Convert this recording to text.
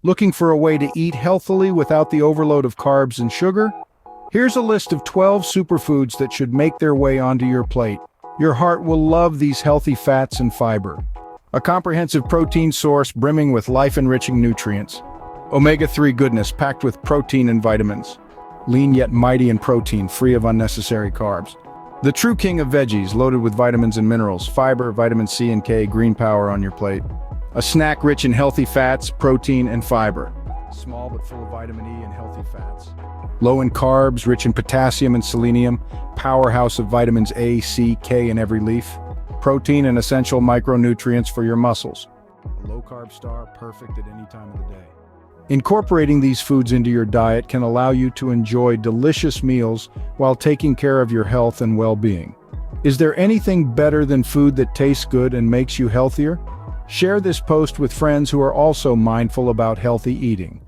Looking for a way to eat healthily without the overload of carbs and sugar? Here's a list of 12 superfoods that should make their way onto your plate. Your heart will love these healthy fats and fiber. A comprehensive protein source brimming with life-enriching nutrients. Omega-3 goodness packed with protein and vitamins. Lean yet mighty in protein, free of unnecessary carbs. The true king of veggies, loaded with vitamins and minerals, fiber, vitamin C and K, green power on your plate. A snack rich in healthy fats, protein, and fiber. Small but full of vitamin E and healthy fats. Low in carbs, rich in potassium and selenium, powerhouse of vitamins A, C, K in every leaf. Protein and essential micronutrients for your muscles. A low-carb star, perfect at any time of the day. Incorporating these foods into your diet can allow you to enjoy delicious meals while taking care of your health and well-being. Is there anything better than food that tastes good and makes you healthier? Share this post with friends who are also mindful about healthy eating.